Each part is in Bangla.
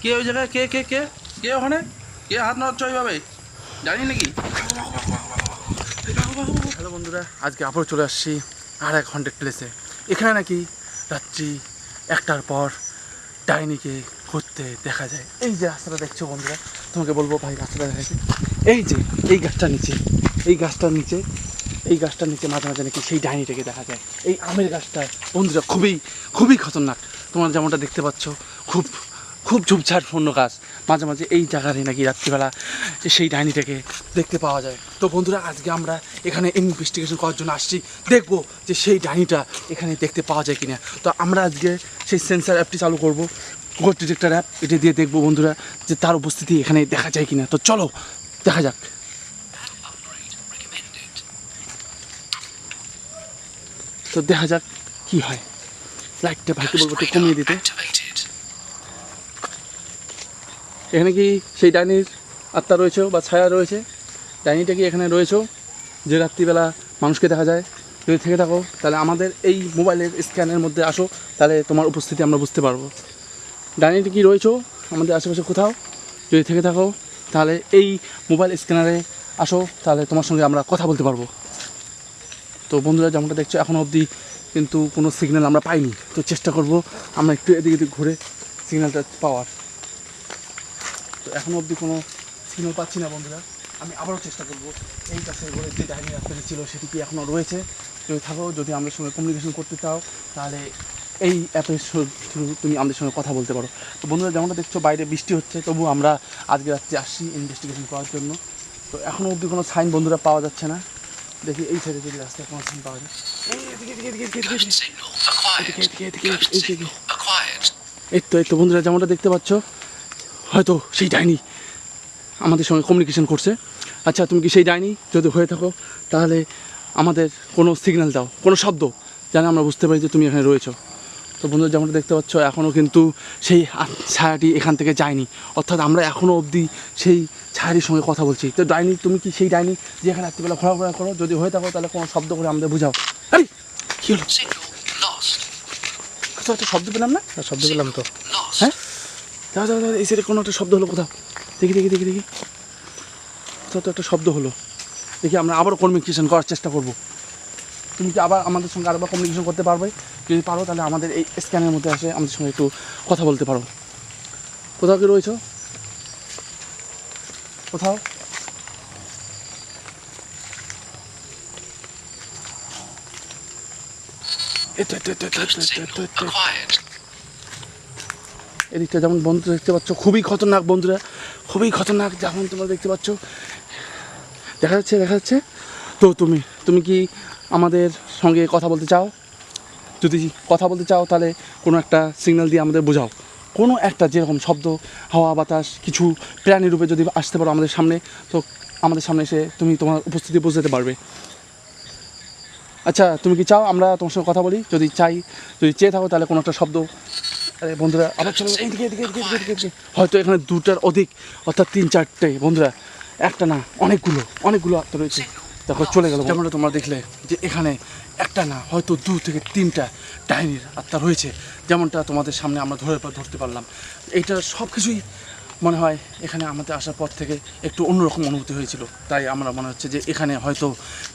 কে ওই জায়গায়? কে কে কে কে ওখানে? কে হাত নাড়াচ্ছ ওইভাবে? জানি নাকি? হ্যালো বন্ধুরা, আজকে আবারও চলে আসছি আর এক হন্টেড প্লেসে। এখানে নাকি রাত্রি 1টার পর ডাইনিকে ঘুরতে দেখা যায়। এই যে রাস্তাটা দেখছো বন্ধুরা, তোমাকে বলবো ভাই রাস্তাটা দেখাচ্ছি। এই যে এই গাছটার নিচে, এই গাছটার নিচে, এই গাছটার নিচে মাঝে মাঝে নাকি সেই ডাইনিটাকে দেখা যায়। এই আমের গাছটা বন্ধুরা খুবই খুবই খতরনাক। তোমরা যেমনটা দেখতে পাচ্ছ, খুব খুব ঝোপঝাড়পূর্ণ গাছ। মাঝে মাঝে এই জায়গায় নাকি রাত্রিবেলা সেই ডাইনিটাকে দেখতে পাওয়া যায়। তো বন্ধুরা, আজকে আমরা এখানে ইনভেস্টিগেশন করার জন্য আসছি, দেখবো যে সেই ডাইনিটা এখানে দেখতে পাওয়া যায় কিনা। তো আমরা আজকে সেই সেন্সার অ্যাপটি চালু করব, গোস্ট ডিটেক্টর অ্যাপ। এটা দিয়ে দেখবো বন্ধুরা যে তার উপস্থিতি এখানে দেখা যায় কিনা। তো চলো দেখা যাক। তো দেখা যাক কি হয়। লাইটটা ভাইকে বলবো একটু কমিয়ে দিতে। এখানে কি সেই ডাইনির আত্মা রয়েছে বা ছায়া রয়েছে? ডাইনিটা কি এখানে রয়েছে যে রাত্রিবেলা মানুষকে দেখা যায়? যদি থেকে থাকো তাহলে আমাদের এই মোবাইলের স্ক্যানের মধ্যে আসো, তাহলে তোমার উপস্থিতি আমরা বুঝতে পারবো। ডাইনিটা কি রয়েছে আমাদের আশেপাশে কোথাও? যদি থেকে থাকো তাহলে এই মোবাইল স্ক্যানারে আসো, তাহলে তোমার সঙ্গে আমরা কথা বলতে পারবো। তো বন্ধুরা, যেমনটা দেখছো এখনও অবধি কিন্তু কোনো সিগন্যাল আমরা পাইনি। তো চেষ্টা করব আমরা একটু এদিকে এদিক ঘুরে সিগন্যালটা পাওয়ার। তো এখনও অবধি কোনো সিগন্যাল পাচ্ছি না বন্ধুরা। আমি আবারও চেষ্টা করব এই কাছে ঘুরে যে ডাইনি রাস্তাটি ছিল সেটি কি এখনও রয়েছে। যদি থাকো, যদি আমাদের সঙ্গে কমিউনিকেশন করতে চাও, তাহলে এই অ্যাপের থ্রু তুমি আমাদের সঙ্গে কথা বলতে পারো। তো বন্ধুরা, যেমনটা দেখছো বাইরে বৃষ্টি হচ্ছে, তবু আমরা আজকে রাত্রে আসছি ইনভেস্টিগেশন করার জন্য। তো এখনও অবধি কোনো সাইন বন্ধুরা পাওয়া যাচ্ছে না। দেখি এই সাইডে যদি রাস্তায় কোনো সাইন পাওয়া যায়। এই তো বন্ধুরা, যেমনটা দেখতে পাচ্ছ, হয়তো সেই ডাইনি আমাদের সঙ্গে কমিউনিকেশন করছে। আচ্ছা, তুমি কি সেই ডাইনি? যদি হয়ে থাকো তাহলে আমাদের কোনো সিগন্যাল দাও, কোনো শব্দ, যেন আমরা বুঝতে পারি যে তুমি এখানে রয়েছো। তো বন্ধুরা, যেমনটা দেখতে পাচ্ছ এখনও কিন্তু সেই ছায়াটি এখান থেকে যায়নি, অর্থাৎ আমরা এখনও অবধি সেই ছায়াটির সঙ্গে কথা বলছি। তো ডাইনি, তুমি কি সেই ডাইনি যে এখানে রাত্রিবেলা ঘোরাফেরা করো? যদি হয়ে থাকো তাহলে কোনো শব্দ করে আমাদের বুঝাও। আরে কী হলো? আচ্ছা, একটা শব্দ পেলাম না? শব্দ পেলাম তো। হ্যাঁ, দাও দাও দাও, এই সাইডে কোনো একটা শব্দ হলো কোথাও। দেখি দেখি দেখি দেখি, কোথাও তো একটা শব্দ হলো। দেখি আমরা আবারও কমিউনিকেশন করার চেষ্টা করব। তুমি কি আবার আমাদের সঙ্গে আরেকবার কমিউনিকেশন করতে পারবে? যদি পারো তাহলে আমাদের এই স্ক্যানের মধ্যে আসে আমাদের সঙ্গে একটু কথা বলতে পারো। কোথাও কি রয়েছো? কোথাও? এদিকটা যেমন বন্ধু দেখতে পাচ্ছ, খুবই খতরনাক বন্ধুরা, খুবই খতরনাক। যেমন তোমরা দেখতে পাচ্ছ, দেখা যাচ্ছে দেখা যাচ্ছে। তো তুমি কি আমাদের সঙ্গে কথা বলতে চাও? যদি কথা বলতে চাও তাহলে কোনো একটা সিগন্যাল দিয়ে আমাদের বোঝাও। কোনো একটা, যেরকম শব্দ, হাওয়া বাতাস, কিছু প্রাণী রূপে যদি আসতে পারো আমাদের সামনে, তো আমাদের সামনে এসে তুমি তোমার উপস্থিতি বোঝাতে পারবে। আচ্ছা, তুমি কি চাও আমরা তোমার সঙ্গে কথা বলি? যদি চেয়ে থাকো তাহলে কোনো একটা শব্দ। আরে বন্ধুরা, আবার চলো এইদিকে এদিকে এদিকে এদিকে এদিকে। হয়তো এখানে 2টার অধিক, অর্থাৎ 3-4টে বন্ধুরা, একটা না অনেকগুলো আত্মা রয়েছে। দেখো চলে গেল। যেমনটা তোমরা দেখলে যে এখানে একটা না হয়তো 2 থেকে 3টা ডাইনির আত্মা রয়েছে, যেমনটা তোমাদের সামনে আমরা ধরতে পারলাম। এইটা সব কিছুই মনে হয় এখানে আমাদের আসার পর থেকে একটু অন্যরকম অনুভূতি হয়েছিল। তাই আমরা মনে হচ্ছে যে এখানে হয়তো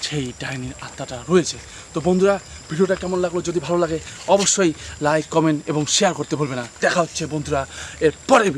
সেই ডাইনির আত্মাটা রয়েছে। তো বন্ধুরা, ভিডিওটা কেমন লাগলো? যদি ভালো লাগে অবশ্যই লাইক, কমেন্ট এবং শেয়ার করতে ভুলবে না। দেখা হচ্ছে বন্ধুরা এর পরের ভিডিও।